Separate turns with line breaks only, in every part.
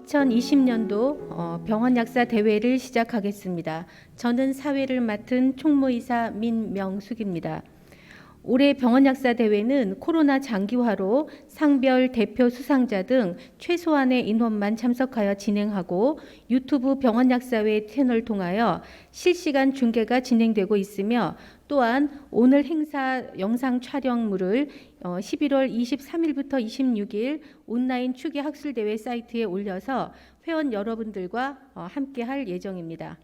2020년도 병원 약사 대회를 시작하겠습니다. 저는 사회를 맡은 총무이사 민명숙입니다. 올해 병원 약사 대회는 코로나 장기화로 상별 대표 수상자 등 최소한의 인원만 참석하여 진행하고 유튜브 병원 약사회 채널을 통하여 실시간 중계가 진행되고 있으며 또한 오늘 행사 영상 촬영물을 11월 23일부터 26일 온라인 추계 학술대회 사이트에 올려서 회원 여러분들과 함께 할 예정입니다.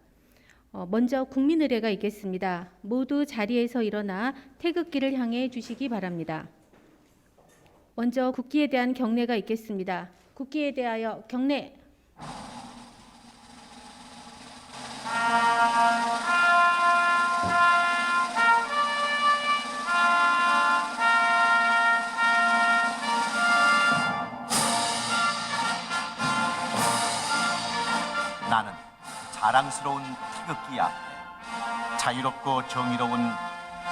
먼저 국민의례가 있겠습니다. 모두 자리에서 일어나 태극기를 향해 주시기 바랍니다. 먼저 국기에 대한 경례가 있겠습니다. 국기에 대하여 경례.
나는 자랑스러운 태극기 앞에 자유롭고 정의로운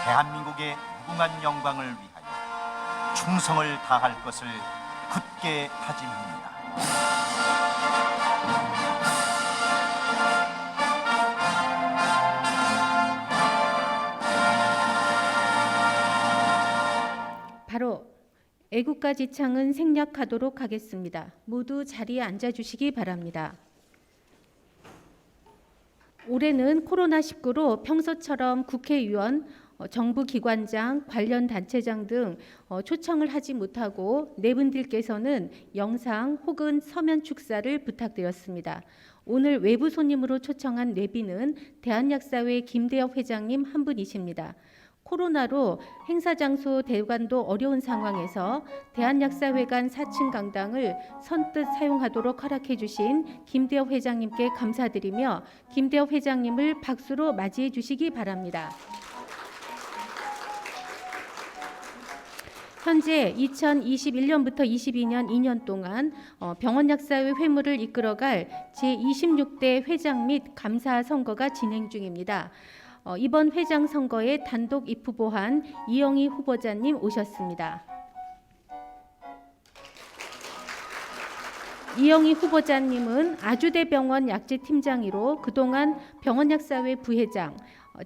대한민국의 무궁한 영광을 위하여 충성을 다할 것을 굳게 다짐합니다.
바로 애국가 지창은 생략하도록 하겠습니다. 모두 자리에 앉아주시기 바랍니다. 올해는 코로나19로 평소처럼 국회의원, 정부기관장, 관련 단체장 등 초청을 하지 못하고 네 분들께서는 영상 혹은 서면 축사를 부탁드렸습니다. 오늘 외부 손님으로 초청한 내비는 대한약사회 김대엽 회장님 한 분이십니다. 코로나로 행사 장소 대관도 어려운 상황에서 대한약사회관 4층 강당을 선뜻 사용하도록 허락해 주신 김대엽 회장님께 감사드리며 김대엽 회장님을 박수로 맞이해 주시기 바랍니다. 현재 2021년부터 22년 2년 동안 병원약사회 회무를 이끌어갈 제26대 회장 및 감사 선거가 진행 중입니다. 이번 회장 선거에 단독 입후보한 이영희 후보자님 오셨습니다. 이영희 후보자님은 아주대병원 약제팀장으로 그동안 병원약사회 부회장,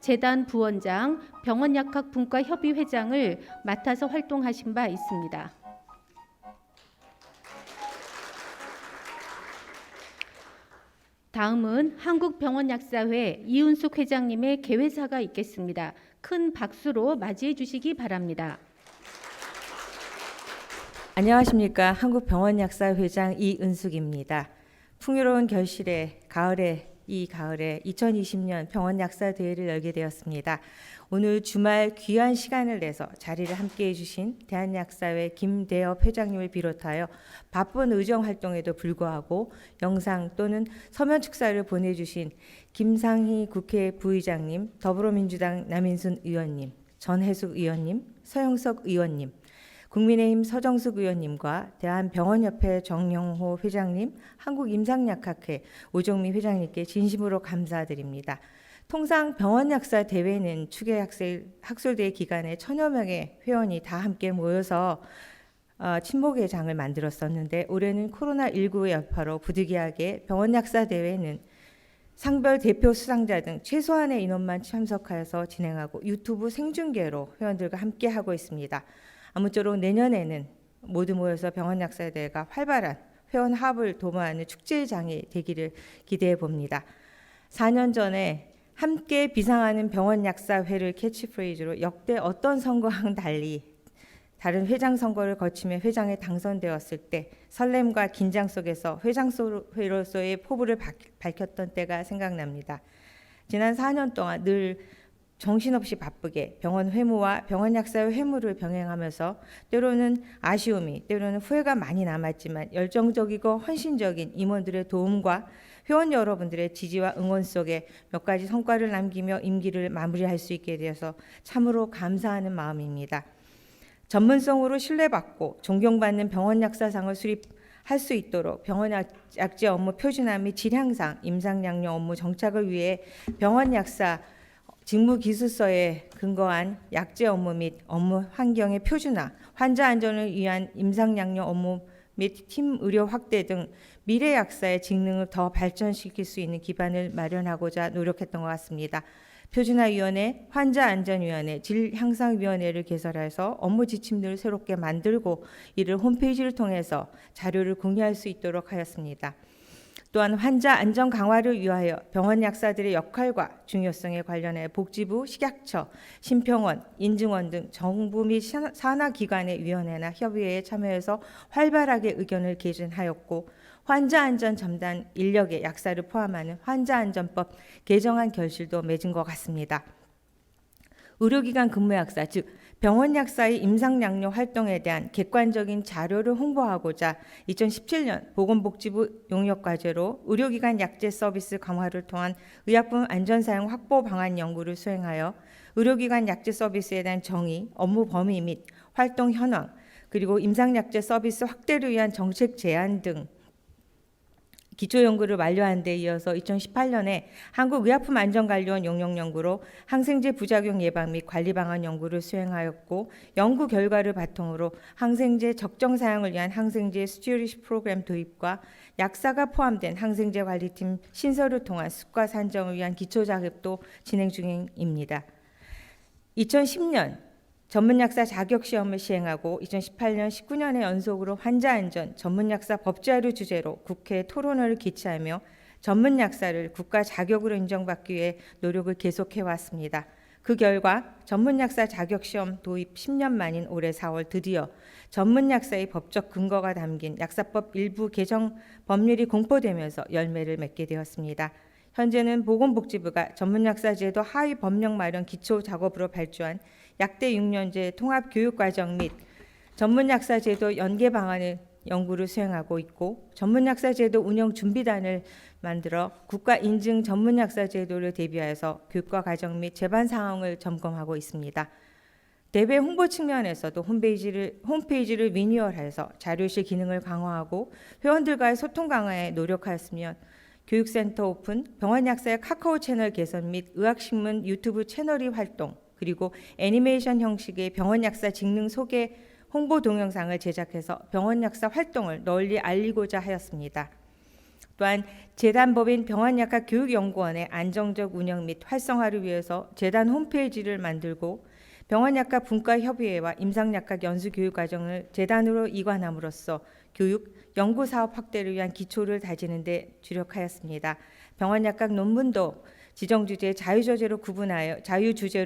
재단 부원장, 병원약학분과협의회장을 맡아서 활동하신 바 있습니다. 다음은 한국병원약사회 이은숙 회장님의 개회사가 있겠습니다. 큰 박수로 맞이해 주시기 바랍니다.
안녕하십니까. 한국병원약사 회장 이은숙입니다. 풍요로운 결실에 이 가을에 2020년 병원약사 대회를 열게 되었습니다. 오늘 주말 귀한 시간을 내서 자리를 함께해 주신 대한약사회 김대엽 회장님을 비롯하여 바쁜 의정 활동에도 불구하고 영상 또는 서면 축사를 보내주신 김상희 국회 부의장님, 더불어민주당 남인순 의원님, 전혜숙 의원님, 서영석 의원님, 국민의힘 서정숙 의원님과 대한병원협회 정영호 회장님, 한국임상약학회 오종미 회장님께 진심으로 감사드립니다. 통상 병원약사 대회는 추계 학술대회 기간에 1000여 명의 회원이 다 함께 모여서 친목의 장을 만들었었는데 올해는 코로나19의 여파로 부득이하게 병원약사 대회는 상별 대표 수상자 등 최소한의 인원만 참석하여서 진행하고 유튜브 생중계로 회원들과 함께 하고 있습니다. 아무쪼록 내년에는 모두 모여서 병원약사대회가 활발한 회원 합을 도모하는 축제장이 되기를 기대해 봅니다. 4년 전에 함께 비상하는 병원약사회를 캐치프레이즈로 역대 어떤 선거와는 달리 다른 회장 선거를 거치며 회장에 당선되었을 때 설렘과 긴장 속에서 회장회로서의 포부를 밝혔던 때가 생각납니다. 지난 4년 동안 늘 정신없이 바쁘게 병원 회무와 병원약사의 회무를 병행하면서 때로는 아쉬움이 때로는 후회가 많이 남았지만 열정적이고 헌신적인 임원들의 도움과 회원 여러분들의 지지와 응원 속에 몇 가지 성과를 남기며 임기를 마무리할 수 있게 되어서 참으로 감사하는 마음입니다. 전문성으로 신뢰받고 존경받는 병원약사상을 수립할 수 있도록 병원약제 업무 표준화 및 질 향상, 임상양료 업무 정착을 위해 병원약사 직무기술서에 근거한 약제 업무 및 업무 환경의 표준화, 환자 안전을 위한 임상양료 업무 및 팀 의료 확대 등 미래 약사의 직능을 더 발전시킬 수 있는 기반을 마련하고자 노력했던 것 같습니다. 표준화위원회, 환자안전위원회, 질향상위원회를 개설해서 업무 지침들을 새롭게 만들고 이를 홈페이지를 통해서 자료를 공유할 수 있도록 하였습니다. 또한 환자 안전 강화를 위하여 병원 약사들의 역할과 중요성에 관련해 복지부, 식약처, 심평원, 인증원 등 정부 및 산하기관의 위원회나 협의회에 참여해서 활발하게 의견을 개진하였고 환자안전 첨단 인력의 약사를 포함하는 환자안전법 개정안 결실도 맺은 것 같습니다. 의료기관 근무약사, 즉 병원 약사의 임상양료 활동에 대한 객관적인 자료를 홍보하고자 2017년 보건복지부 용역과제로 의료기관 약제 서비스 강화를 통한 의약품 안전사용 확보 방안 연구를 수행하여 의료기관 약제 서비스에 대한 정의, 업무 범위 및 활동 현황, 그리고 임상약제 서비스 확대를 위한 정책 제안 등 기초연구를 완료한 데 이어서 2018년에 한국의약품안전관리원 용역연구로 항생제 부작용 예방 및 관리 방안 연구를 수행하였고 연구 결과를 바탕으로 항생제 적정 사용을 위한 항생제 스튜어디십 프로그램 도입과 약사가 포함된 항생제 관리팀 신설을 통한 수가 산정을 위한 기초 작업도 진행 중입니다. 2010년 전문약사 자격시험을 시행하고 2018년 19년에 연속으로 환자안전 전문약사 법제화를 주제로 국회 토론회를 개최하며 전문약사를 국가 자격으로 인정받기 위해 노력을 계속해왔습니다. 그 결과 전문약사 자격시험 도입 10년 만인 올해 4월 드디어 전문약사의 법적 근거가 담긴 약사법 일부 개정 법률이 공포되면서 열매를 맺게 되었습니다. 현재는 보건복지부가 전문약사제도 하위 법령 마련 기초 작업으로 발주한 약대 6년제 통합교육과정 및 전문약사제도 연계 방안을 연구를 수행하고 있고 전문약사제도 운영 준비단을 만들어 국가 인증 전문약사제도를 대비하여서 교육과 과정 및 제반 사항을 점검하고 있습니다. 대외 홍보 측면에서도 홈페이지를 리뉴얼해서 자료실 기능을 강화하고 회원들과의 소통 강화에 노력하였으며 교육센터 오픈, 병원약사의 카카오 채널 개선 및 의학신문 유튜브 채널이 활동, 그리고 애니메이션 형식의 병원약사 직능 소개 홍보 동영상을 제작해서 병원약사 활동을 널리 알리고자 하였습니다. 또한 재단법인 병원약학 교육연구원의 안정적 운영 및 활성화를 위해서 재단 홈페이지를 만들고 병원약학 분과협의회와 임상약학 연수교육과정을 재단으로 이관함으로써 교육, 연구사업 확대를 위한 기초를 다지는 데 주력하였습니다. 병원약학 논문도 지정주제, 자유주제로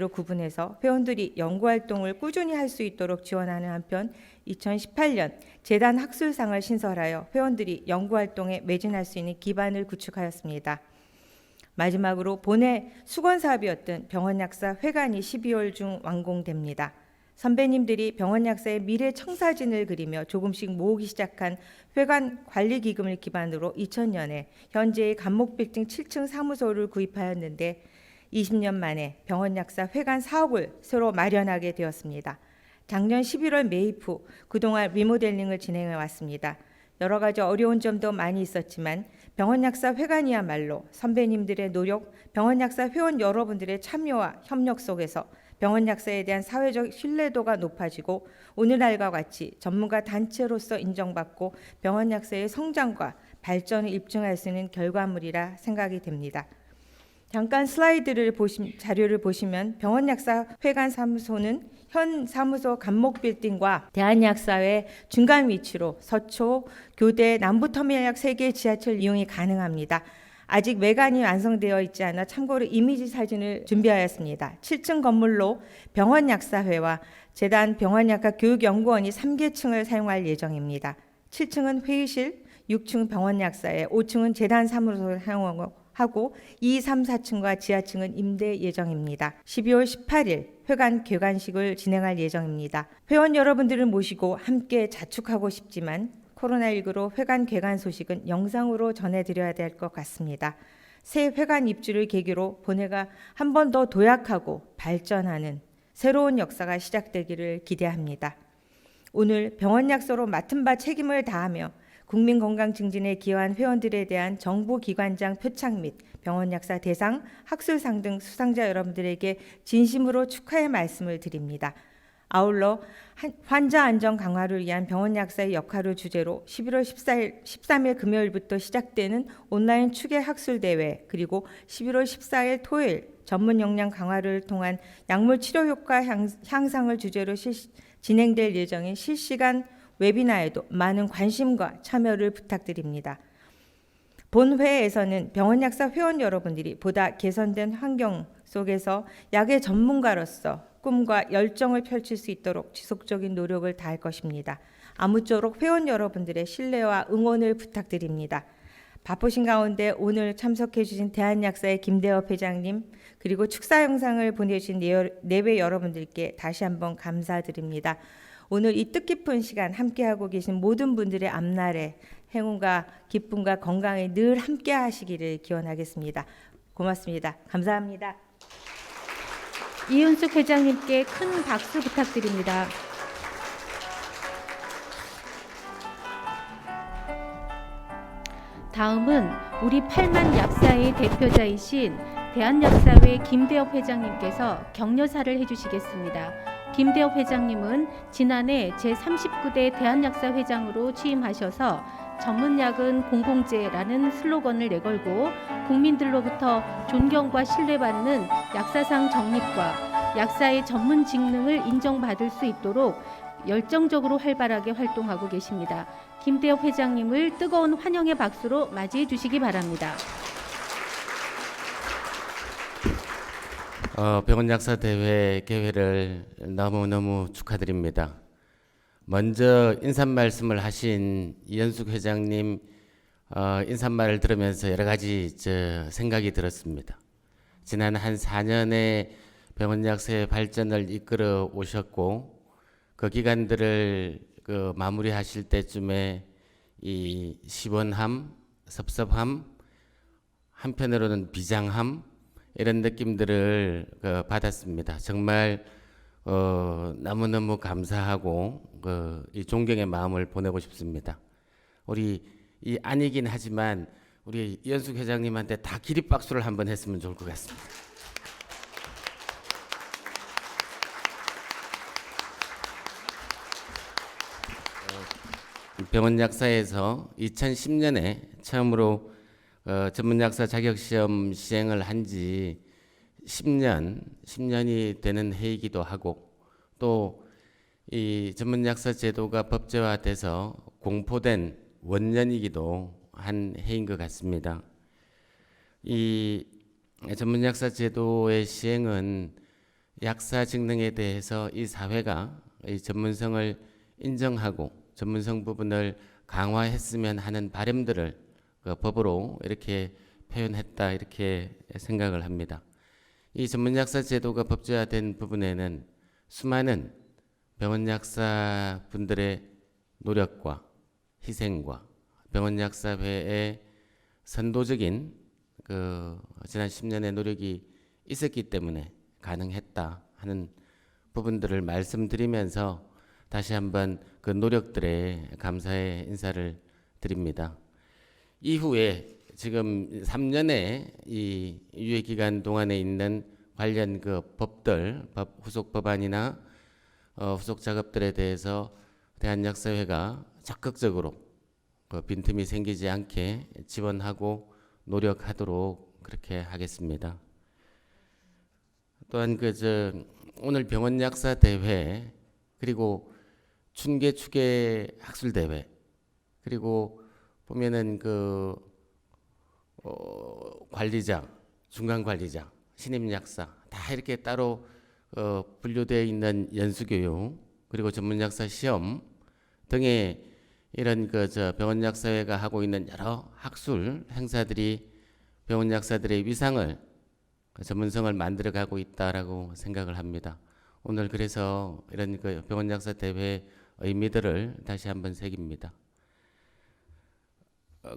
구분해서 회원들이 연구활동을 꾸준히 할 수 있도록 지원하는 한편 2018년 재단 학술상을 신설하여 회원들이 연구활동에 매진할 수 있는 기반을 구축하였습니다. 마지막으로 본회 수건사업이었던 병원약사 회관이 12월 중 완공됩니다. 선배님들이 병원약사의 미래 청사진을 그리며 조금씩 모으기 시작한 회관 관리기금을 기반으로 2000년에 현재의 감목빌딩 7층 사무소를 구입하였는데 20년 만에 병원약사 회관 사옥을 새로 마련하게 되었습니다. 작년 11월 매입 후 그동안 리모델링을 진행해 왔습니다. 여러 가지 어려운 점도 많이 있었지만 병원약사 회관이야말로 선배님들의 노력, 병원약사 회원 여러분들의 참여와 협력 속에서 병원약사에 대한 사회적 신뢰도가 높아지고 오늘날과 같이 전문가 단체로서 인정받고 병원약사의 성장과 발전을 입증할 수 있는 결과물이라 생각이 됩니다. 잠깐 자료를 보시면 병원약사 회관 사무소는 현 사무소 감목빌딩과 대한약사회 중간 위치로 서초, 교대, 남부터미널역 3개 지하철 이용이 가능합니다. 아직 외관이 완성되어 있지 않아 참고로 이미지 사진을 준비하였습니다. 7층 건물로 병원약사회와 재단 병원약학 교육연구원이 3개층을 사용할 예정입니다. 7층은 회의실, 6층 병원약사회, 5층은 재단 사무소를 사용하고 2, 3, 4층과 지하층은 임대 예정입니다. 12월 18일 회관 개관식을 진행할 예정입니다. 회원 여러분들을 모시고 함께 자축하고 싶지만 코로나19로 회관 개관 소식은 영상으로 전해드려야 될 것 같습니다. 새 회관 입주를 계기로 본회가 한 번 더 도약하고 발전하는 새로운 역사가 시작되기를 기대합니다. 오늘 병원약사로 맡은 바 책임을 다하며 국민 건강 증진에 기여한 회원들에 대한 정보기관장 표창 및 병원약사 대상, 학술상 등 수상자 여러분들에게 진심으로 축하의 말씀을 드립니다. 아울러 환자 안전 강화를 위한 병원 약사의 역할을 주제로 11월 13일 금요일부터 시작되는 온라인 추계 학술 대회, 그리고 11월 14일 토요일 전문 역량 강화를 통한 약물 치료 효과 향상을 주제로 진행될 예정인 실시간 웨비나에도 많은 관심과 참여를 부탁드립니다. 본 회에서는 병원 약사 회원 여러분들이 보다 개선된 환경 속에서 약의 전문가로서 꿈과 열정을 펼칠 수 있도록 지속적인 노력을 다할 것입니다. 아무쪼록 회원 여러분들의 신뢰와 응원을 부탁드립니다. 바쁘신 가운데 오늘 참석해 주신 대한약사의 김대엽 회장님, 그리고 축사 영상을 보내주신 내외 여러분들께 다시 한번 감사드립니다. 오늘 이 뜻깊은 시간 함께하고 계신 모든 분들의 앞날에 행운과 기쁨과 건강에 늘 함께 하시기를 기원하겠습니다. 고맙습니다. 감사합니다.
이윤숙 회장님께 큰 박수 부탁드립니다. 다음은 우리 8만 약사의 대표자이신 대한약사회 김대엽 회장님께서 격려사를 해주시겠습니다. 김대엽 회장님은 지난해 제39대 대한약사회장으로 취임하셔서 전문약은 공공재라는 슬로건을 내걸고 국민들로부터 존경과 신뢰받는 약사상 정립과 약사의 전문 직능을 인정받을 수 있도록 열정적으로 활발하게 활동하고 계십니다. 김대엽 회장님을 뜨거운 환영의 박수로 맞이해 주시기 바랍니다.
병원 약사 대회 개회를 너무너무 축하드립니다. 먼저 인사 말씀을 하신 이현숙 회장님 인사말을 들으면서 여러 가지 생각이 들었습니다. 지난 한 4년의 병원 약사의 발전을 이끌어 오셨고 그 기간들을 마무리하실 때쯤에 이 시원함, 섭섭함, 한편으로는 비장함, 이런 느낌들을 받았습니다. 정말 너무너무 감사하고 이 존경의 마음을 보내고 싶습니다. 우리 이 아니긴 하지만 우리 이현숙 회장님한테 다 기립박수를 한번 했으면 좋을 것 같습니다. 병원 약사에서 2010년에 처음으로 전문약사 자격시험 시행을 한 지 10년이 되는 해이기도 하고 또 이 전문약사 제도가 법제화돼서 공포된 원년이기도 한 해인 것 같습니다. 이 전문약사 제도의 시행은 약사 직능에 대해서 이 사회가 이 전문성을 인정하고 전문성 부분을 강화했으면 하는 바람들을 법으로 이렇게 표현했다, 이렇게 생각을 합니다. 이 전문약사 제도가 법제화된 부분에는 수많은 병원약사 분들의 노력과 희생과 병원약사회의 선도적인 지난 10년의 노력이 있었기 때문에 가능했다 하는 부분들을 말씀드리면서 다시 한번 그 노력들에 감사의 인사를 드립니다. 이후에 지금 3년의 이 유예 기간 동안에 있는 관련 법들, 후속 법안이나 후속 작업들에 대해서 대한약사회가 적극적으로 빈틈이 생기지 않게 지원하고 노력하도록 그렇게 하겠습니다. 또한 오늘 병원약사 대회, 그리고 춘계 학술 대회, 그리고 보면은 관리장, 중간 관리장, 신임 약사 다 이렇게 따로 분류되어 있는 연수교육, 그리고 전문약사 시험 등의 이런 병원약사회가 하고 있는 여러 학술 행사들이 병원약사들의 위상을, 전문성을 만들어가고 있다라고 생각을 합니다. 오늘 그래서 이런 병원약사 대회 의미들을 다시 한번 새깁니다.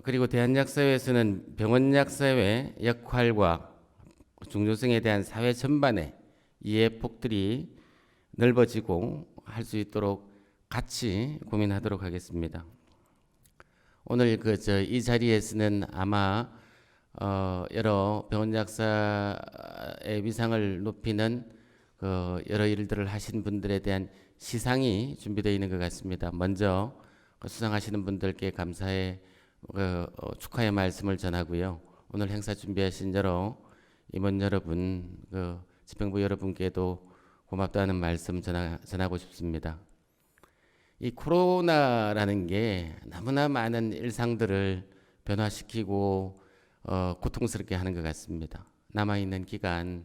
그리고 대한약사회에서는 병원약사회 역할과 중요성에 대한 사회 전반의 이해폭들이 넓어지고 할 수 있도록 같이 고민하도록 하겠습니다. 오늘 이 자리에서는 아마 여러 병원약사의 위상을 높이는 여러 일들을 하신 분들에 대한 시상이 준비되어 있는 것 같습니다. 먼저 수상하시는 분들께 감사의 축하의 말씀을 전하고요. 오늘 행사 준비하신 여러 임원 여러분, 집행부 여러분께도 고맙다는 말씀 전하고 싶습니다. 이 코로나라는 게 너무나 많은 일상들을 변화시키고 고통스럽게 하는 것 같습니다. 남아있는 기간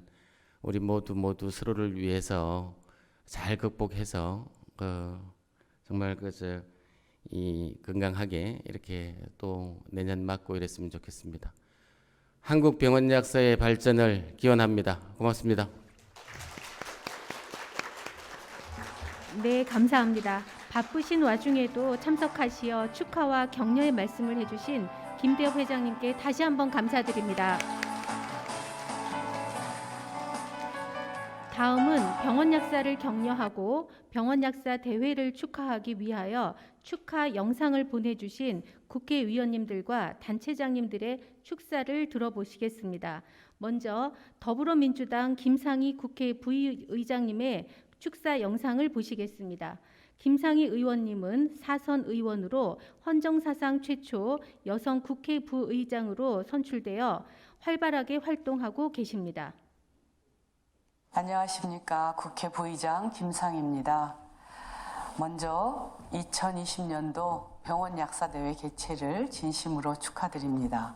우리 모두 서로를 위해서 잘 극복해서 정말 이 건강하게 이렇게 또 내년 맞고 이랬으면 좋겠습니다. 한국 병원약사의 발전을 기원합니다. 고맙습니다.
네, 감사합니다. 바쁘신 와중에도 참석하시어 축하와 격려의 말씀을 해주신 김대엽 회장님께 다시 한번 감사드립니다. 다음은 병원약사를 격려하고 병원약사 대회를 축하하기 위하여 축하 영상을 보내주신 국회의원님들과 단체장님들의 축사를 들어보시겠습니다. 먼저 더불어민주당 김상희 국회 부의장님의 축사 영상을 보시겠습니다. 김상희 의원님은 사선 의원으로 헌정사상 최초 여성 국회 부의장으로 선출되어 활발하게 활동하고 계십니다.
안녕하십니까. 국회 부의장 김상희입니다. 먼저 2020년도 병원약사대회 개최를 진심으로 축하드립니다.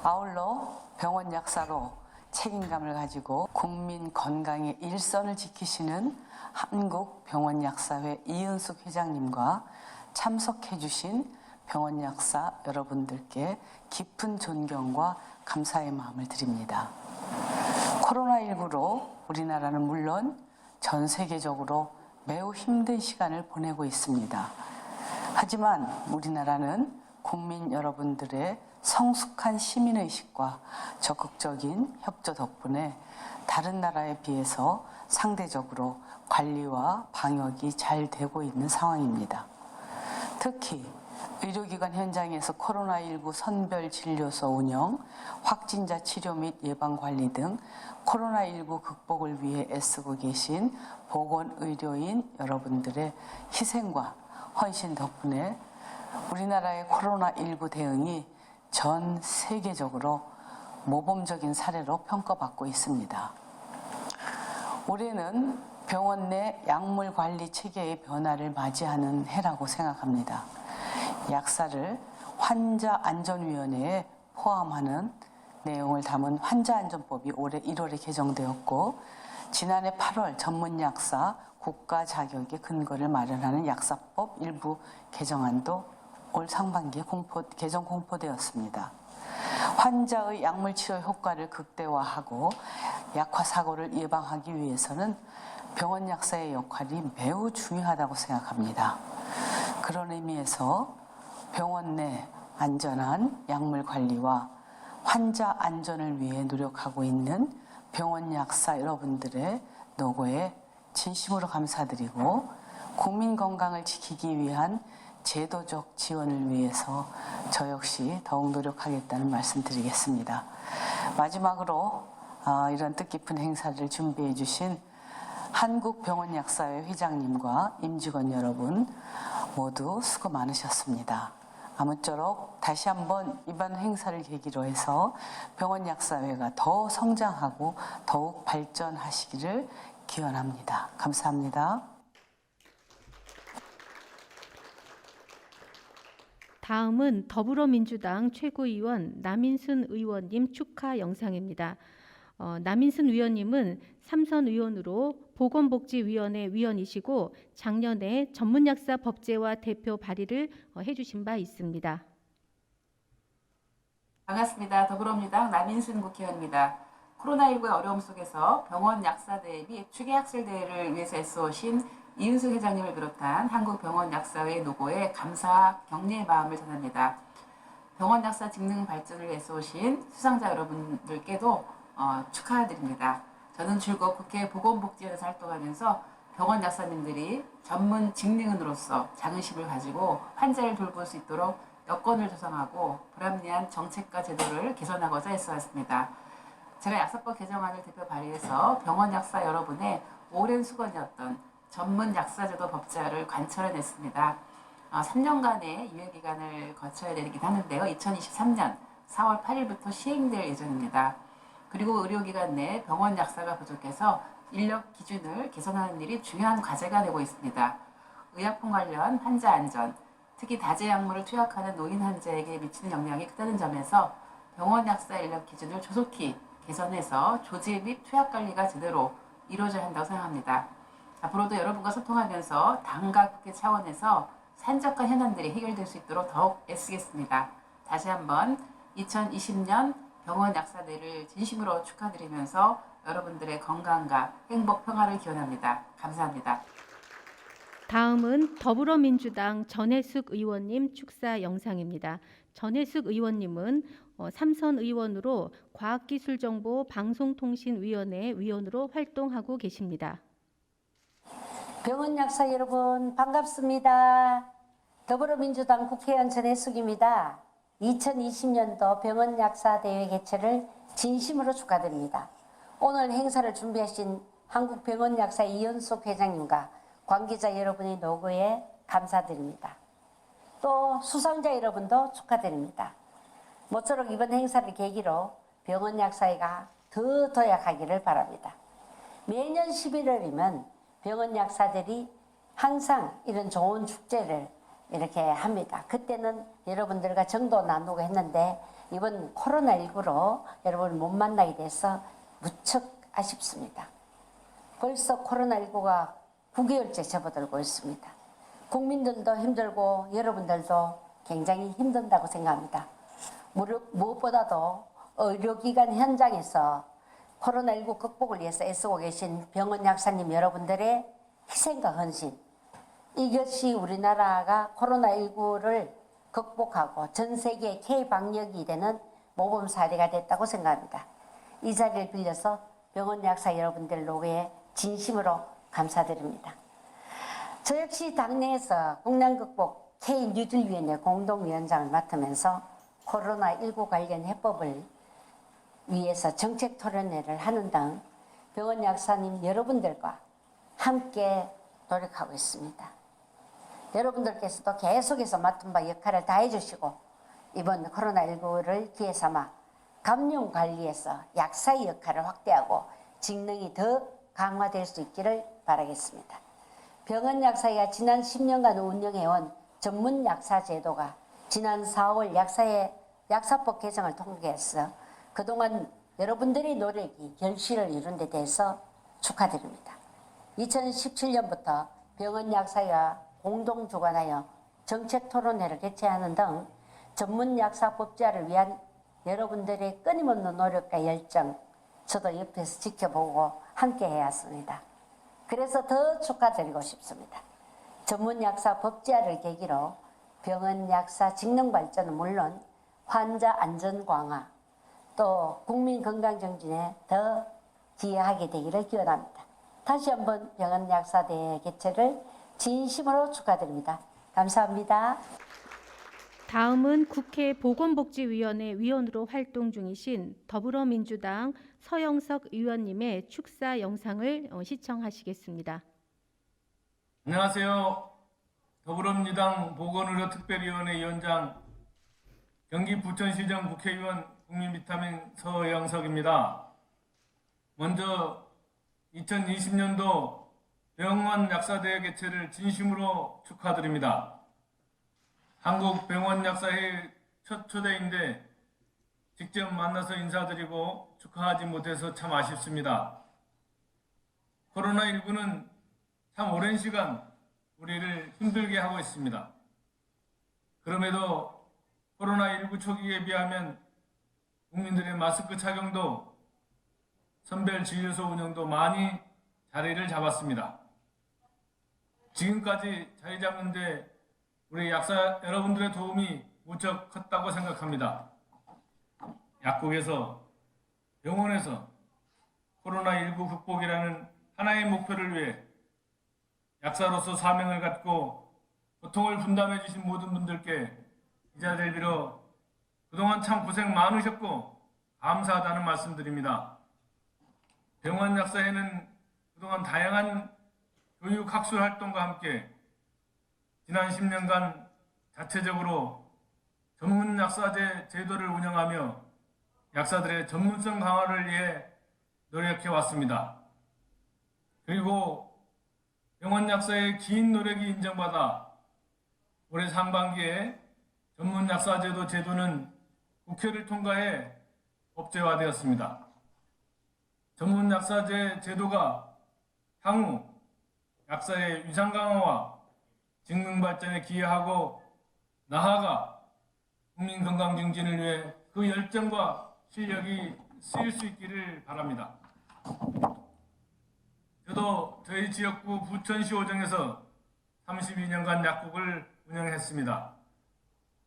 아울러 병원약사로 책임감을 가지고 국민 건강의 일선을 지키시는 한국병원약사회 이은숙 회장님과 참석해 주신 병원약사 여러분들께 깊은 존경과 감사의 마음을 드립니다. 코로나19로 우리나라는 물론 전 세계적으로 매우 힘든 시간을 보내고 있습니다. 하지만 우리나라는 국민 여러분들의 성숙한 시민의식과 적극적인 협조 덕분에 다른 나라에 비해서 상대적으로 관리와 방역이 잘 되고 있는 상황입니다. 특히 의료기관 현장에서 코로나19 선별진료소 운영, 확진자 치료 및 예방관리 등 코로나19 극복을 위해 애쓰고 계신 보건의료인 여러분들의 희생과 헌신 덕분에 우리나라의 코로나19 대응이 전 세계적으로 모범적인 사례로 평가받고 있습니다. 올해는 병원 내 약물 관리 체계의 변화를 맞이하는 해라고 생각합니다. 약사를 환자안전위원회에 포함하는 내용을 담은 환자안전법이 올해 1월에 개정되었고, 지난해 8월 전문약사 국가 자격의 근거를 마련하는 약사법 일부 개정안도 올 상반기에 개정 공포되었습니다. 환자의 약물 치료 효과를 극대화하고 약화 사고를 예방하기 위해서는 병원 약사의 역할이 매우 중요하다고 생각합니다. 그런 의미에서 병원 내 안전한 약물 관리와 환자 안전을 위해 노력하고 있는 병원 약사 여러분들의 노고에 진심으로 감사드리고, 국민 건강을 지키기 위한 제도적 지원을 위해서 저 역시 더욱 노력하겠다는 말씀 드리겠습니다. 마지막으로 이런 뜻깊은 행사를 준비해 주신 한국병원약사회 회장님과 임직원 여러분 모두 수고 많으셨습니다. 아무쪼록 다시 한번 이번 행사를 계기로 해서 병원약사회가 더 성장하고 더욱 발전하시기를 기원합니다. 감사합니다.
다음은 더불어민주당 최고위원 남인순 의원님 축하 영상입니다. 남인순 의원님은 삼선 의원으로 보건복지위원회 위원이시고 작년에 전문약사 법제화 대표 발의를 해주신 바 있습니다.
반갑습니다. 더불어민주당 남인순 국회의원입니다. 코로나19의 어려움 속에서 병원 약사대회 및 추계학술대회를 위해서 애써오신 이은숙 회장님을 비롯한 한국병원약사회 노고에 감사와 격려의 마음을 전합니다. 병원약사 직능 발전을 애써오신 수상자 여러분들께도 축하드립니다. 저는 줄곧 국회 보건복지위원회에서 활동하면서 병원 약사님들이 전문 직능인으로서 자긍심을 가지고 환자를 돌볼 수 있도록 여건을 조성하고 불합리한 정책과 제도를 개선하고자 애써왔습니다. 제가 약사법 개정안을 대표 발의해서 병원 약사 여러분의 오랜 수건이었던 전문 약사제도 법제화를 관철해냈습니다. 3년간의 유예기간을 거쳐야 되긴 하는데요. 2023년 4월 8일부터 시행될 예정입니다. 그리고 의료기관 내 병원 약사가 부족해서 인력 기준을 개선하는 일이 중요한 과제가 되고 있습니다. 의약품 관련 환자 안전, 특히 다제 약물을 투약하는 노인 환자에게 미치는 영향이 크다는 점에서 병원 약사 인력 기준을 조속히 개선해서 조직 및 투약 관리가 제대로 이루어져야 한다고 생각합니다. 앞으로도 여러분과 소통하면서 당과 국회 차원에서 산적한 현안들이 해결될 수 있도록 더욱 애쓰겠습니다. 다시 한번 2020년 병원 약사대를 진심으로 축하드리면서 여러분들의 건강과 행복, 평화를 기원합니다. 감사합니다.
다음은 더불어민주당 전해숙 의원님 축사 영상입니다. 전해숙 의원님은 삼선 의원으로 과학기술정보방송통신위원회 위원으로 활동하고 계십니다.
병원 약사 여러분 반갑습니다. 더불어민주당 국회의원 전해숙입니다. 2020년도 병원 약사 대회 개최를 진심으로 축하드립니다. 오늘 행사를 준비하신 한국병원 약사 이현숙 회장님과 관계자 여러분의 노고에 감사드립니다. 또 수상자 여러분도 축하드립니다. 모쪼록 이번 행사를 계기로 병원 약사회가 더 도약하기를 바랍니다. 매년 11월이면 병원 약사들이 항상 이런 좋은 축제를 이렇게 합니다. 그때는 여러분들과 정도 나누고 했는데 이번 코로나19로 여러분을 못 만나게 돼서 무척 아쉽습니다. 벌써 코로나19가 9개월째 접어들고 있습니다. 국민들도 힘들고 여러분들도 굉장히 힘든다고 생각합니다. 무엇보다도 의료기관 현장에서 코로나19 극복을 위해서 애쓰고 계신 병원 약사님 여러분들의 희생과 헌신, 이것이 우리나라가 코로나19를 극복하고 전 세계 K-방역이 되는 모범 사례가 됐다고 생각합니다. 이 자리를 빌려서 병원 약사 여러분들 노고에 진심으로 감사드립니다. 저 역시 당내에서 국난 극복 K-뉴딜위원회 공동위원장을 맡으면서 코로나19 관련 해법을 위해서 정책 토론회를 하는 등 병원 약사님 여러분들과 함께 노력하고 있습니다. 여러분들께서도 계속해서 맡은 바 역할을 다해 주시고 이번 코로나19를 기회 삼아 감염 관리에서 약사의 역할을 확대하고 직능이 더 강화될 수 있기를 바라겠습니다. 병원 약사회가 지난 10년간 운영해온 전문 약사 제도가 지난 4월 약사법 개정을 통과해서 그동안 여러분들의 노력이 결실을 이룬 데 대해서 축하드립니다. 2017년부터 병원 약사회가 공동 주관하여 정책 토론회를 개최하는 등 전문 약사 법제화를 위한 여러분들의 끊임없는 노력과 열정, 저도 옆에서 지켜보고 함께 해왔습니다. 그래서 더 축하드리고 싶습니다. 전문 약사 법제화를 계기로 병원 약사 직능 발전은 물론 환자 안전 강화, 또 국민 건강 정진에 더 기여하게 되기를 기원합니다. 다시 한번 병원 약사 대회 개최를 진심으로 축하드립니다. 감사합니다.
다음은 국회 보건복지위원회 위원으로 활동 중이신 더불어민주당 서영석 의원님의 축사 영상을 시청하시겠습니다.
안녕하세요. 더불어민주당 보건의료특별위원회 위원장, 경기 부천시정 국회의원 국민비타민 서영석입니다. 먼저 2020년도 병원 약사대회 개최를 진심으로 축하드립니다. 한국병원약사회 첫 초대인데 직접 만나서 인사드리고 축하하지 못해서 참 아쉽습니다. 코로나19는 참 오랜 시간 우리를 힘들게 하고 있습니다. 그럼에도 코로나19 초기에 비하면 국민들의 마스크 착용도 선별 진료소 운영도 많이 자리를 잡았습니다. 지금까지 자리 잡는데 우리 약사 여러분들의 도움이 무척 컸다고 생각합니다. 약국에서, 병원에서 코로나19 극복이라는 하나의 목표를 위해 약사로서 사명을 갖고 고통을 분담해 주신 모든 분들께 이 자리를 빌어 그동안 참 고생 많으셨고 감사하다는 말씀드립니다. 병원 약사회는 그동안 다양한 교육 학술 활동과 함께 지난 10년간 자체적으로 전문 약사제 제도를 운영하며 약사들의 전문성 강화를 위해 노력해 왔습니다. 그리고 병원 약사의 긴 노력이 인정받아 올해 상반기에 전문 약사제도 제도는 국회를 통과해 법제화되었습니다. 전문 약사제 제도가 향후 약사의 위상 강화와 직능 발전에 기여하고 나아가 국민 건강 증진을 위해 그 열정과 실력이 쓰일 수 있기를 바랍니다. 저도 저희 지역구 부천시 오정에서 32년간 약국을 운영했습니다.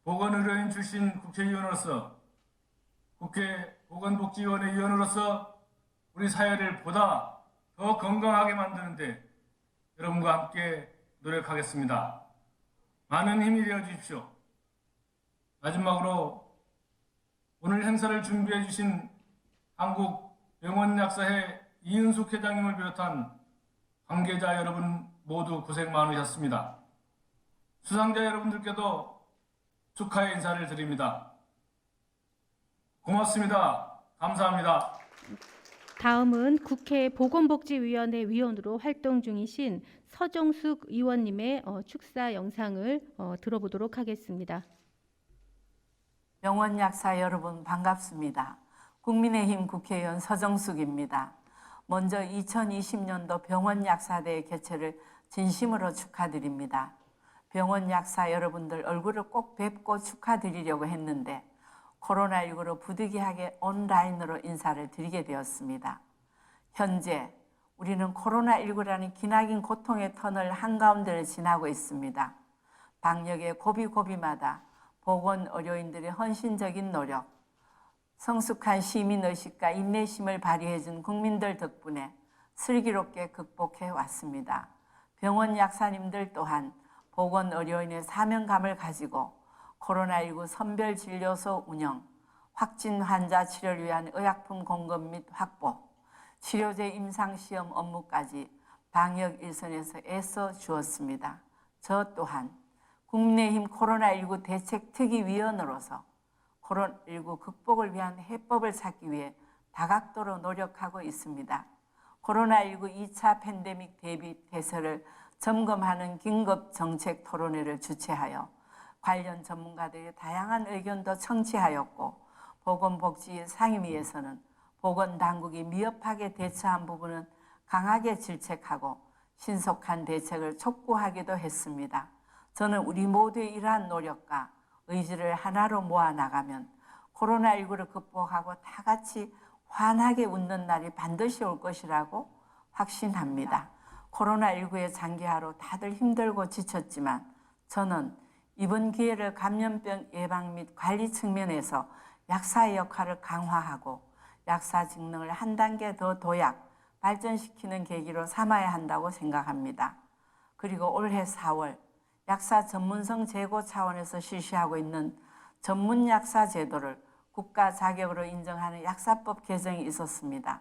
보건의료인 출신 국회의원으로서 국회 보건복지위원회 위원으로서 우리 사회를 보다 더 건강하게 만드는데 여러분과 함께 노력하겠습니다. 많은 힘이 되어 주십시오. 마지막으로 오늘 행사를 준비해 주신 한국병원약사회 이은숙 회장님을 비롯한 관계자 여러분 모두 고생 많으셨습니다. 수상자 여러분들께도 축하의 인사를 드립니다. 고맙습니다. 감사합니다.
다음은 국회 보건복지위원회 위원으로 활동 중이신 서정숙 의원님의 축사 영상을 들어보도록 하겠습니다.
병원 약사 여러분 반갑습니다. 국민의힘 국회의원 서정숙입니다. 먼저 2020년도 병원 약사대회 개최를 진심으로 축하드립니다. 병원 약사 여러분들 얼굴을 꼭 뵙고 축하드리려고 했는데 코로나19로 부득이하게 온라인으로 인사를 드리게 되었습니다. 현재 우리는 코로나19라는 기나긴 고통의 터널 한가운데를 지나고 있습니다. 방역의 고비고비마다 보건의료인들의 헌신적인 노력, 성숙한 시민의식과 인내심을 발휘해준 국민들 덕분에 슬기롭게 극복해 왔습니다. 병원 약사님들 또한 보건의료인의 사명감을 가지고 코로나19 선별진료소 운영, 확진 환자 치료를 위한 의약품 공급 및 확보, 치료제 임상시험 업무까지 방역 일선에서 애써 주었습니다. 저 또한 국민의힘 코로나19 대책특위위원으로서 코로나19 극복을 위한 해법을 찾기 위해 다각도로 노력하고 있습니다. 코로나19 2차 팬데믹 대비 태세를 점검하는 긴급 정책 토론회를 주최하여 관련 전문가들의 다양한 의견도 청취하였고 보건복지 상임위에서는 보건당국이 미흡하게 대처한 부분은 강하게 질책하고 신속한 대책을 촉구하기도 했습니다. 저는 우리 모두의 이러한 노력과 의지를 하나로 모아나가면 코로나19를 극복하고 다 같이 환하게 웃는 날이 반드시 올 것이라고 확신합니다. 코로나19의 장기화로 다들 힘들고 지쳤지만 저는 이번 기회를 감염병 예방 및 관리 측면에서 약사의 역할을 강화하고 약사 직능을 한 단계 더 도약, 발전시키는 계기로 삼아야 한다고 생각합니다. 그리고 올해 4월 약사 전문성 제고 차원에서 실시하고 있는 전문 약사 제도를 국가 자격으로 인정하는 약사법 개정이 있었습니다.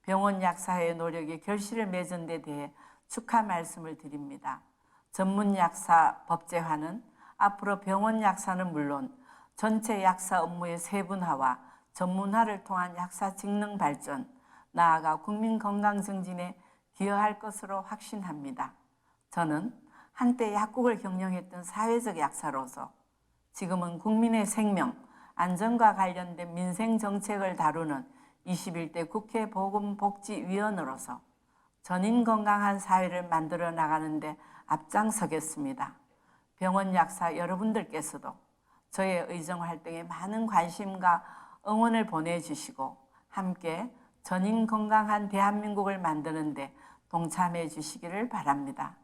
병원 약사의 노력이 결실을 맺은 데 대해 축하 말씀을 드립니다. 전문 약사 법제화는 앞으로 병원 약사는 물론 전체 약사 업무의 세분화와 전문화를 통한 약사 직능 발전, 나아가 국민 건강 증진에 기여할 것으로 확신합니다. 저는 한때 약국을 경영했던 사회적 약사로서 지금은 국민의 생명, 안전과 관련된 민생 정책을 다루는 21대 국회 보건복지위원으로서 전인 건강한 사회를 만들어 나가는 데 앞장서겠습니다. 병원 약사 여러분들께서도 저의 의정 활동에 많은 관심과 응원을 보내주시고 함께 전인 건강한 대한민국을 만드는 데 동참해 주시기를 바랍니다.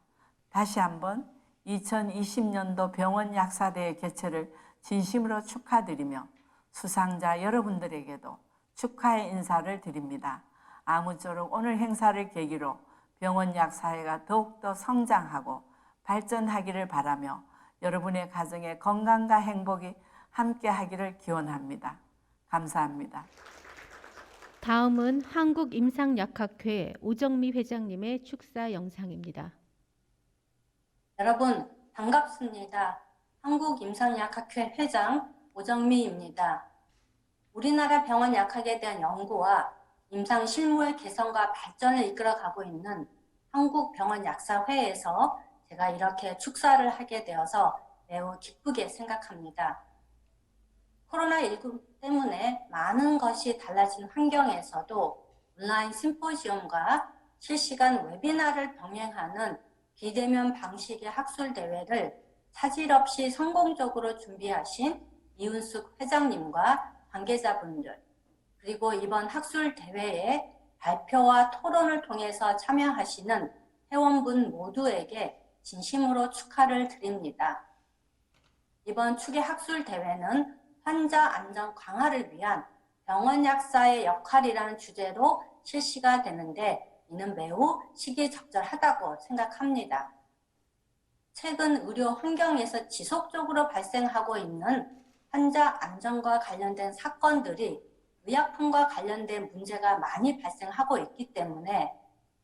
다시 한번 2020년도 병원 약사대회 개최를 진심으로 축하드리며 수상자 여러분들에게도 축하의 인사를 드립니다. 아무쪼록 오늘 행사를 계기로 병원 약사회가 더욱더 성장하고 발전하기를 바라며 여러분의 가정의 건강과 행복이 함께하기를 기원합니다. 감사합니다.
다음은 한국임상약학회 오정미 회장님의 축사 영상입니다.
여러분 반갑습니다. 한국임상의학학회 회장 오정미입니다. 우리나라 병원약학에 대한 연구와 임상 실무의 개선과 발전을 이끌어가고 있는 한국병원약사회에서 제가 이렇게 축사를 하게 되어서 매우 기쁘게 생각합니다. 코로나19 때문에 많은 것이 달라진 환경에서도 온라인 심포지엄과 실시간 웨비나를 병행하는 비대면 방식의 학술대회를 차질 없이 성공적으로 준비하신 이은숙 회장님과 관계자분들, 그리고 이번 학술대회에 발표와 토론을 통해서 참여하시는 회원분 모두에게 진심으로 축하를 드립니다. 이번 추계 학술대회는 환자 안전 강화를 위한 병원약사의 역할이라는 주제로 실시가 되는데 이는 매우 시기적절하다고 생각합니다. 최근 의료 환경에서 지속적으로 발생하고 있는 환자 안전과 관련된 사건들이 의약품과 관련된 문제가 많이 발생하고 있기 때문에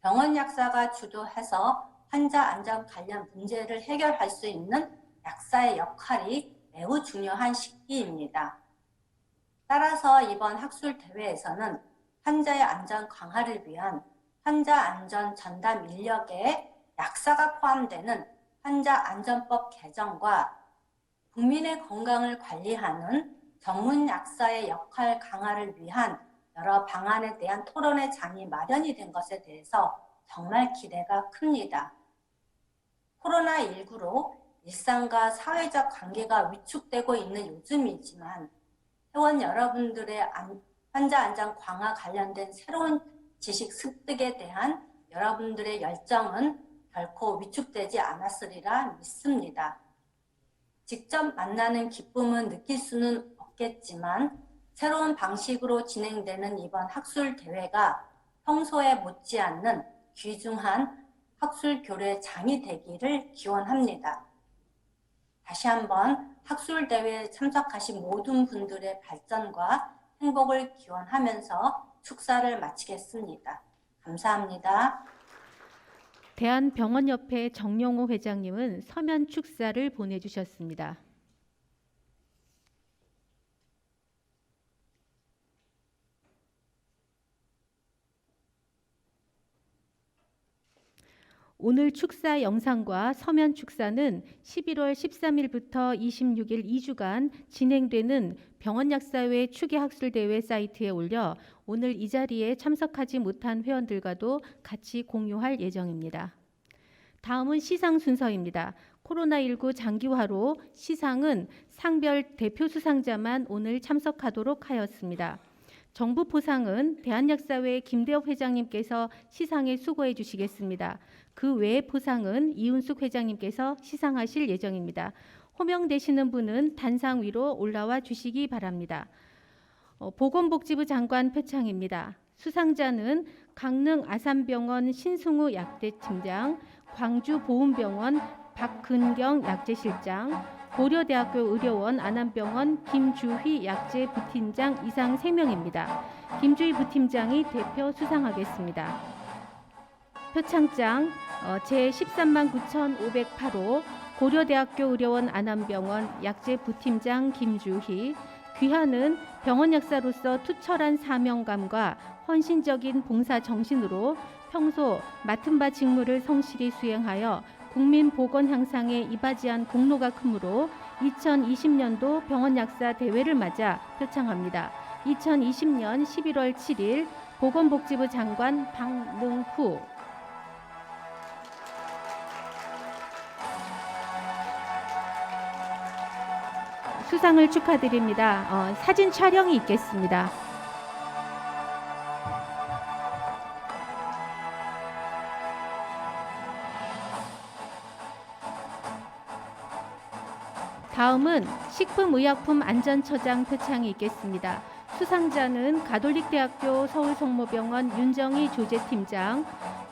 병원 약사가 주도해서 환자 안전 관련 문제를 해결할 수 있는 약사의 역할이 매우 중요한 시기입니다. 따라서 이번 학술 대회에서는 환자의 안전 강화를 위한 환자 안전 전담 인력에 약사가 포함되는 환자 안전법 개정과 국민의 건강을 관리하는 전문 약사의 역할 강화를 위한 여러 방안에 대한 토론의 장이 마련이 된 것에 대해서 정말 기대가 큽니다. 코로나19로 일상과 사회적 관계가 위축되고 있는 요즘이지만 회원 여러분들의 환자 안전 강화 관련된 새로운 지식 습득에 대한 여러분들의 열정은 결코 위축되지 않았으리라 믿습니다. 직접 만나는 기쁨은 느낄 수는 없겠지만 새로운 방식으로 진행되는 이번 학술 대회가 평소에 못지않는 귀중한 학술 교류의 장이 되기를 기원합니다. 다시 한번 학술 대회에 참석하신 모든 분들의 발전과 행복을 기원하면서 축사를 마치겠습니다. 감사합니다.
대한병원협회 정용호 회장님은 서면 축사를 보내주셨습니다. 오늘 축사 영상과 서면 축사는 11월 13일부터 26일 2주간 진행되는 병원약사회 추계학술대회 사이트에 올려 오늘 이 자리에 참석하지 못한 회원들과도 같이 공유할 예정입니다. 다음은 시상 순서입니다. 코로나19 장기화로 시상은 상별 대표 수상자만 오늘 참석하도록 하였습니다. 정부 포상은 대한약사회 김대엽 회장님께서 시상에 수고해 주시겠습니다. 그 외의 포상은 이은숙 회장님께서 시상하실 예정입니다. 호명되시는 분은 단상 위로 올라와 주시기 바랍니다. 보건복지부 장관 표창입니다. 수상자는 강릉 아산병원 신승우 약제팀장, 광주보훈병원 박근경 약제실장, 고려대학교 의료원 안암병원 김주희 약제 부팀장 이상 3명입니다. 김주희 부팀장이 대표 수상하겠습니다. 표창장 제13만 9,508호 고려대학교 의료원 안암병원 약제 부팀장 김주희, 귀하는 병원 약사로서 투철한 사명감과 헌신적인 봉사 정신으로 평소 맡은 바 직무를 성실히 수행하여 국민 보건 향상에 이바지한 공로가 크므로 2020년도 병원약사 대회를 맞아 표창합니다. 2020년 11월 7일 보건복지부 장관 박능후. 수상을 축하드립니다. 사진 촬영이 있겠습니다. 다음은 식품의약품안전처장 표창이 있겠습니다. 수상자는 가톨릭대학교 서울성모병원 윤정희 조제팀장,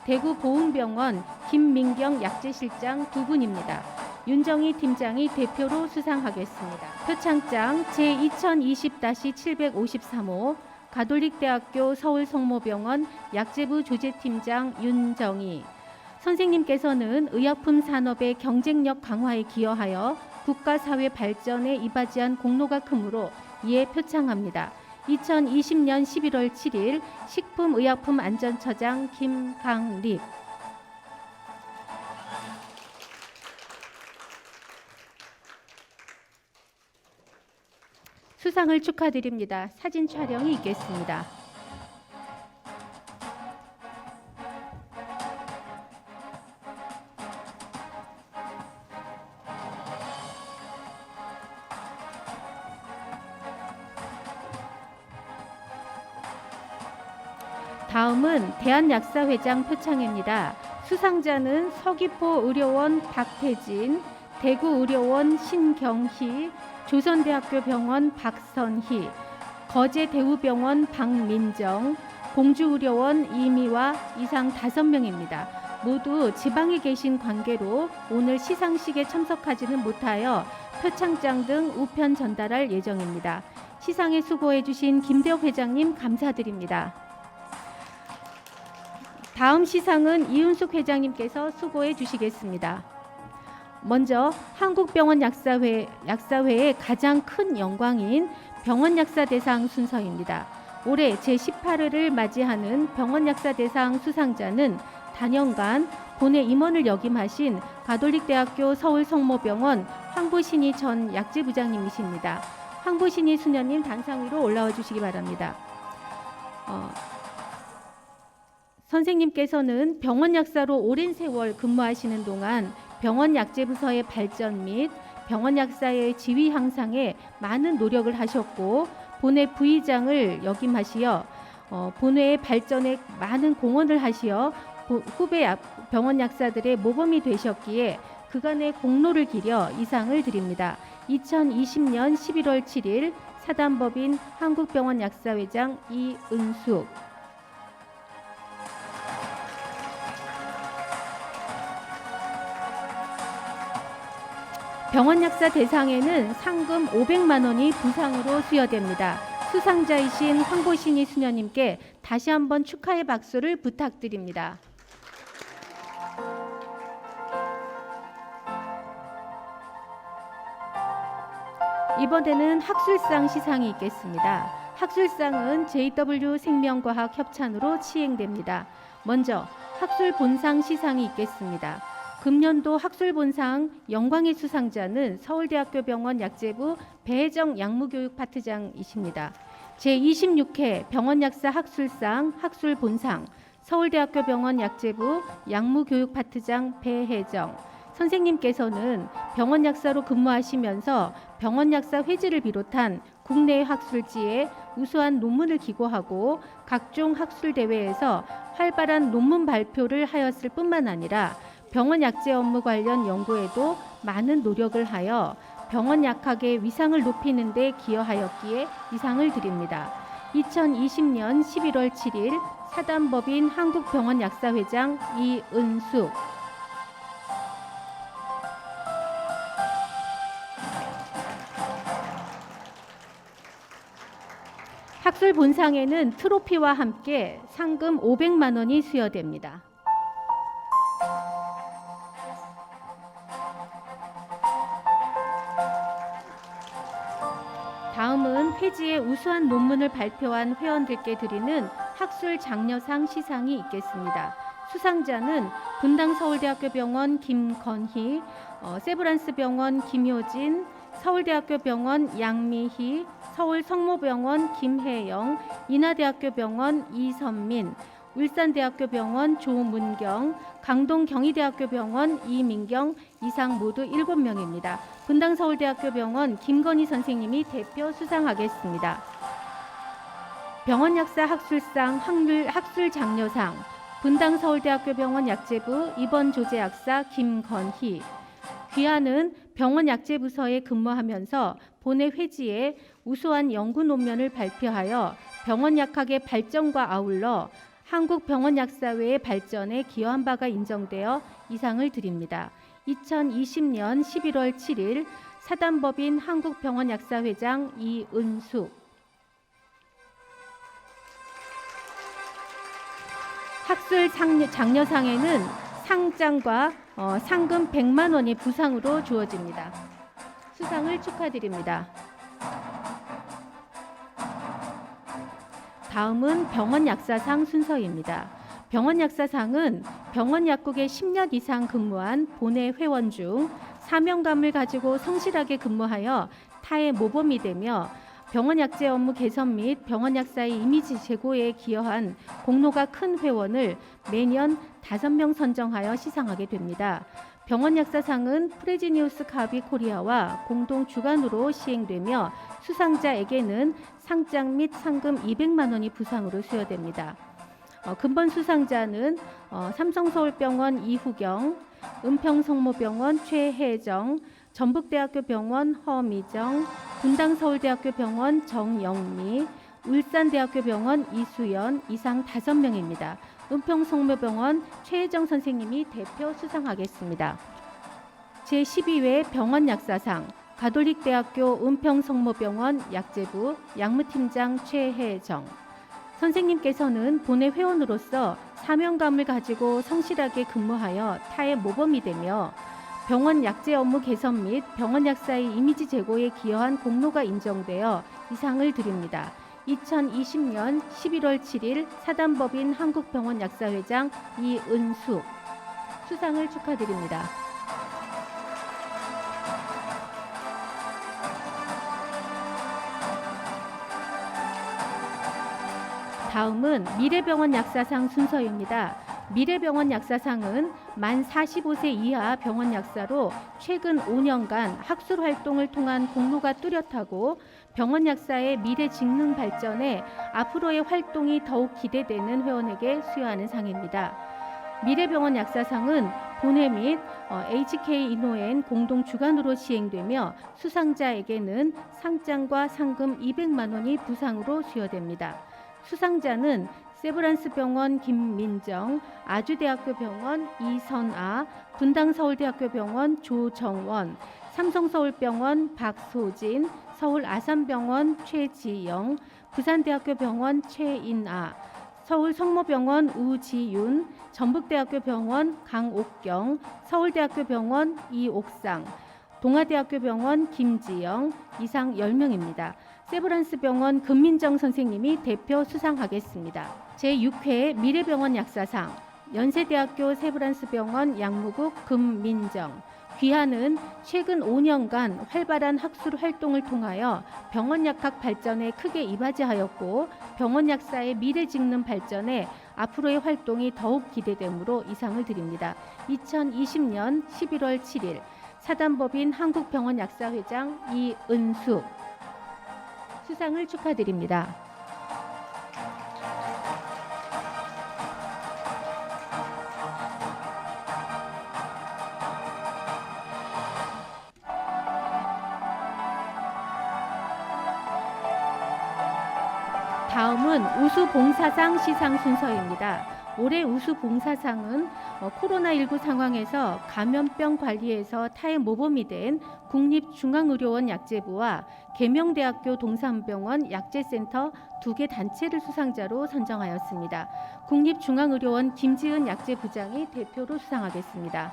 대구보훈병원 김민경 약제실장 두 분입니다. 윤정희 팀장이 대표로 수상하겠습니다. 표창장 제2020-753호 가톨릭대학교 서울성모병원 약제부 조제팀장 윤정희, 선생님께서는 의약품 산업의 경쟁력 강화에 기여하여 국가 사회 발전에 이바지한 공로가 크므로 이에 표창합니다. 2020년 11월 7일 식품의약품안전처장 김강립. 수상을 축하드립니다. 사진 촬영이 있겠습니다. 다음은 대한약사회장 표창입니다. 수상자는 서귀포의료원 박태진, 대구의료원 신경희, 조선대학교 병원 박선희, 거제대우병원 박민정, 공주의료원 이미화 이상 5명입니다. 모두 지방에 계신 관계로 오늘 시상식에 참석하지는 못하여 표창장 등 우편 전달할 예정입니다. 시상에 수고해 주신 김대혁 회장님 감사드립니다. 다음 시상은 이은숙 회장님께서 수고해 주시겠습니다. 먼저 한국병원약사회의 가장 큰 영광인 병원약사대상 순서입니다. 올해 제18회를 맞이하는 병원약사대상 수상자는 단연간 본회 임원을 역임하신 가톨릭대학교 서울성모병원 황보신이 전 약재부장님이십니다. 황보신이 수녀님 단상 위로 올라와 주시기 바랍니다. 선생님께서는 병원 약사로 오랜 세월 근무하시는 동안 병원 약재부서의 발전 및 병원 약사의 지위 향상에 많은 노력을 하셨고 본회 부의장을 역임하시어 본회의 발전에 많은 공헌을 하시어 후배 병원 약사들의 모범이 되셨기에 그간의 공로를 기려 이상을 드립니다. 2020년 11월 7일 사단법인 한국병원약사회장 이은숙. 병원약사 대상에는 상금 500만 원이 부상으로 수여됩니다. 수상자이신 황보신이 수녀님께 다시 한번 축하의 박수를 부탁드립니다. 이번에는 학술상 시상이 있겠습니다. 학술상은 JW 생명과학 협찬으로 시행됩니다. 먼저 학술본상 시상이 있겠습니다. 금년도 학술본상 영광의 수상자는 서울대학교 병원 약재부 배혜정 약무교육 파트장이십니다. 제26회 병원약사 학술상 학술본상 서울대학교 병원 약재부 약무교육 파트장 배혜정 선생님께서는 병원약사로 근무하시면서 병원약사 회지를 비롯한 국내 학술지에 우수한 논문을 기고하고 각종 학술대회에서 활발한 논문 발표를 하였을 뿐만 아니라 병원 약재 업무 관련 연구에도 많은 노력을 하여 병원 약학의 위상을 높이는 데 기여하였기에 이상을 드립니다. 2020년 11월 7일 사단법인 한국병원약사회장 이은숙. 학술본상에는 트로피와 함께 상금 500만 원이 수여됩니다. 다음은 회지에 우수한 논문을 발표한 회원들께 드리는 학술 장려상 시상이 있겠습니다. 수상자는 분당 서울대학교 병원 김건희, 세브란스 병원 김효진, 서울대학교 병원 양미희, 서울 성모병원 김혜영, 인하대학교 병원 이선민, 울산대학교 병원 조문경, 강동 경희대학교 병원 이민경 이상 모두 7명입니다. 분당 서울대학교 병원 김건희 선생님이 대표 수상하겠습니다. 병원약사 학술상 학술 장려상 분당 서울대학교 병원 약재부 입원 조제약사 김건희. 귀하는 병원 약재부서에 근무하면서 본회 회지에 우수한 연구 논문을 발표하여 병원 약학의 발전과 아울러 한국 병원약사회의 발전에 기여한 바가 인정되어 이상을 드립니다. 2020년 11월 7일 사단법인 한국병원약사회장 이은숙. 학술 장려상에는 상장과 상금 100만 원이 부상으로 주어집니다. 수상을 축하드립니다. 다음은 병원 약사상 순서입니다. 병원 약사상은 병원 약국에 10년 이상 근무한 본회 회원 중 사명감을 가지고 성실하게 근무하여 타의 모범이 되며 병원 약제 업무 개선 및 병원 약사의 이미지 제고에 기여한 공로가 큰 회원을 매년 5명 선정하여 시상하게 됩니다. 병원 약사상은 프레지니우스 카비 코리아와 공동 주관으로 시행되며 수상자에게는 상장 및 상금 200만 원이 부상으로 수여됩니다. 근본 수상자는 삼성서울병원 이후경, 은평성모병원 최혜정, 전북대학교 병원 허미정, 분당서울대학교 병원 정영미, 울산대학교 병원 이수연 이상 5명입니다. 은평성모병원 최혜정 선생님이 대표 수상하겠습니다. 제12회 병원 약사상 가톨릭대학교 은평성모병원 약제부 약무팀장 최혜정 선생님께서는 본회 회원으로서 사명감을 가지고 성실하게 근무하여 타의 모범이 되며 병원 약제 업무 개선 및 병원 약사의 이미지 제고에 기여한 공로가 인정되어 이 상을 드립니다. 2020년 11월 7일 사단법인 한국병원 약사회장 이은숙 수상을 축하드립니다. 다음은 미래병원 약사상 순서입니다. 미래병원 약사상은 만 45세 이하 병원 약사로 최근 5년간 학술 활동을 통한 공로가 뚜렷하고 병원 약사의 미래 직능 발전에 앞으로의 활동이 더욱 기대되는 회원에게 수여하는 상입니다. 미래병원 약사상은 본회 및 HK 이노엔 공동 주관으로 시행되며 수상자에게는 상장과 상금 200만 원이 부상으로 수여됩니다. 수상자는 세브란스병원 김민정, 아주대학교 병원 이선아, 분당서울대학교 병원 조정원, 삼성서울병원 박소진, 서울 아산병원 최지영, 부산대학교 병원 최인아, 서울성모병원 우지윤, 전북대학교 병원 강옥경, 서울대학교 병원 이옥상, 동아대학교 병원 김지영 이상 10명입니다. 세브란스 병원 금민정 선생님이 대표 수상하겠습니다. 제6회 미래병원 약사상 연세대학교 세브란스 병원 양무국 금민정 귀하는 최근 5년간 활발한 학술 활동을 통하여 병원 약학 발전에 크게 이바지하였고 병원 약사의 미래 직능 발전에 앞으로의 활동이 더욱 기대되므로 이 상을 드립니다. 2020년 11월 7일 사단법인 한국병원 약사회장 이은숙 수상을 축하드립니다. 다음은 우수봉사상 시상 순서입니다. 올해 우수봉사상은 코로나19 상황에서 감염병 관리에서 타의 모범이 된 국립중앙의료원 약제부와 계명대학교 동산병원 약제센터 2개 단체를 수상자로 선정하였습니다. 국립중앙의료원 김지은 약제부장이 대표로 수상하겠습니다.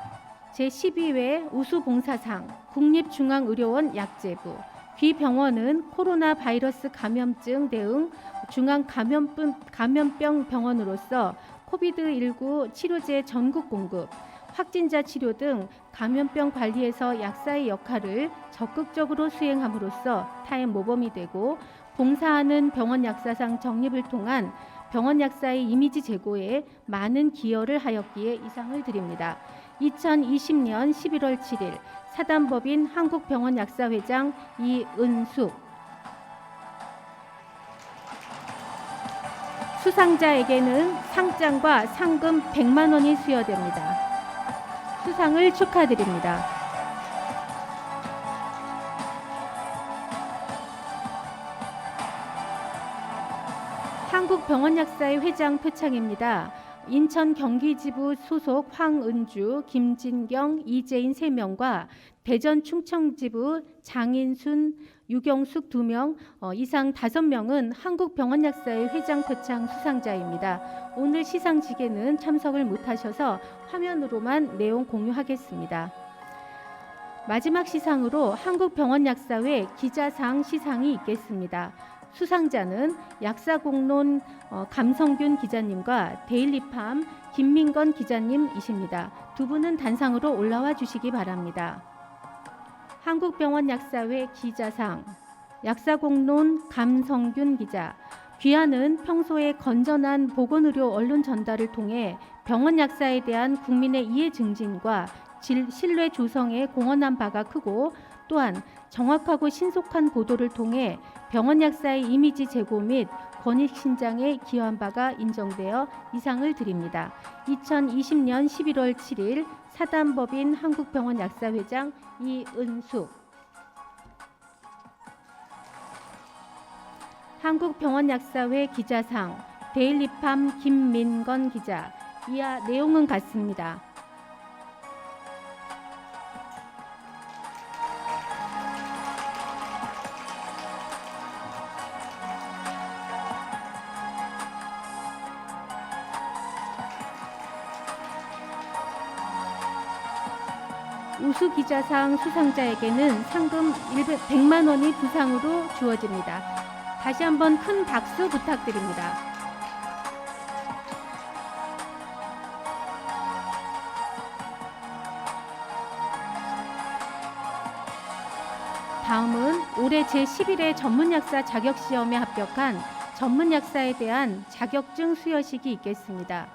제12회 우수봉사상 국립중앙의료원 약제부 귀병원은 코로나 바이러스 감염증 대응 중앙감염병 병원으로서 코비드19 치료제 전국 공급, 확진자 치료 등 감염병 관리에서 약사의 역할을 적극적으로 수행함으로써 타의 모범이 되고 봉사하는 병원 약사상 정립을 통한 병원 약사의 이미지 제고에 많은 기여를 하였기에 이 상을 드립니다. 2020년 11월 7일 사단법인 한국병원 약사회장 이은숙 수상자에게는 상장과 상금 100만 원이 수여됩니다. 수상을 축하드립니다. 한국병원약사의 회장 표창입니다. 인천 경기지부 소속 황은주, 김진경, 이재인 3명과 대전 충청지부 장인순, 유경숙 2명, 이상 5명은 한국병원약사회 회장 표창 수상자입니다. 오늘 시상식에는 참석을 못하셔서 화면으로만 내용 공유하겠습니다. 마지막 시상으로 한국병원약사회 기자상 시상이 있겠습니다. 수상자는 약사공론 감성균 기자님과 데일리팜 김민건 기자님이십니다. 두 분은 단상으로 올라와 주시기 바랍니다. 한국병원약사회 기자상, 약사공론 감성균 기자. 귀하는 평소에 건전한 보건의료 언론 전달을 통해 병원약사에 대한 국민의 이해 증진과 신뢰 조성에 공헌한 바가 크고, 또한 정확하고 신속한 보도를 통해 병원약사의 이미지 제고 및 권익 신장에 기여한 바가 인정되어 이상을 드립니다. 2020년 11월 7일 사단법인 한국병원약사회장 이은숙, 한국병원약사회 기자상 데일리팜 김민건 기자. 이하 내용은 같습니다. 우수기자상 수상자에게는 상금 100만 원이 부상으로 주어집니다. 다시 한번 큰 박수 부탁드립니다. 다음은 올해 제11회 전문약사 자격시험에 합격한 전문약사에 대한 자격증 수여식이 있겠습니다.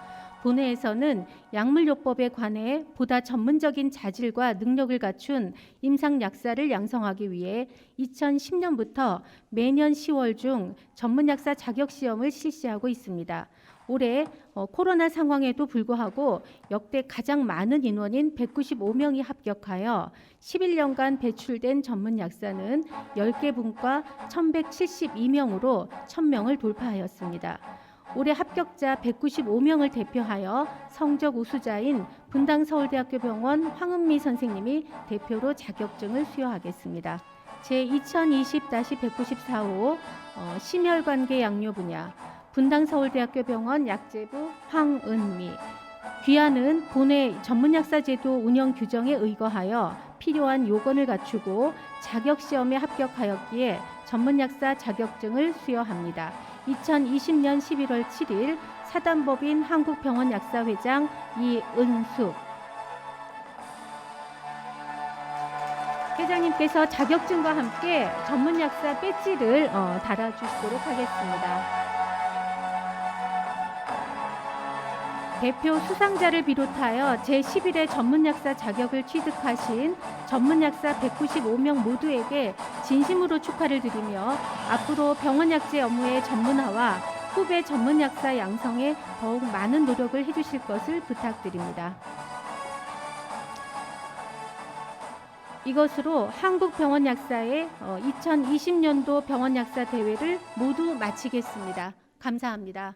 본회에서는 약물요법에 관해 보다 전문적인 자질과 능력을 갖춘 임상약사를 양성하기 위해 2010년부터 매년 10월 중 전문약사 자격시험을 실시하고 있습니다. 올해 코로나 상황에도 불구하고 역대 가장 많은 인원인 195명이 합격하여 11년간 배출된 전문약사는 10개 분과 1172명으로 1000명을 돌파하였습니다. 올해 합격자 195명을 대표하여 성적 우수자인 분당서울대학교 병원 황은미 선생님이 대표로 자격증을 수여하겠습니다. 제2020-194호 심혈관계 양료 분야 분당서울대학교 병원 약제부 황은미. 귀하는 본회 전문약사제도 운영 규정에 의거하여 필요한 요건을 갖추고 자격시험에 합격하였기에 전문약사 자격증을 수여합니다. 2020년 11월 7일 사단법인 한국병원약사회장 이은숙. 회장님께서 자격증과 함께 전문약사 배지를 달아주시도록 하겠습니다. 대표 수상자를 비롯하여 제11회 전문약사 자격을 취득하신 전문약사 195명 모두에게 진심으로 축하를 드리며 앞으로 병원약제 업무의 전문화와 후배 전문약사 양성에 더욱 많은 노력을 해주실 것을 부탁드립니다. 이것으로 한국병원약사의 2020년도 병원약사 대회를 모두 마치겠습니다. 감사합니다.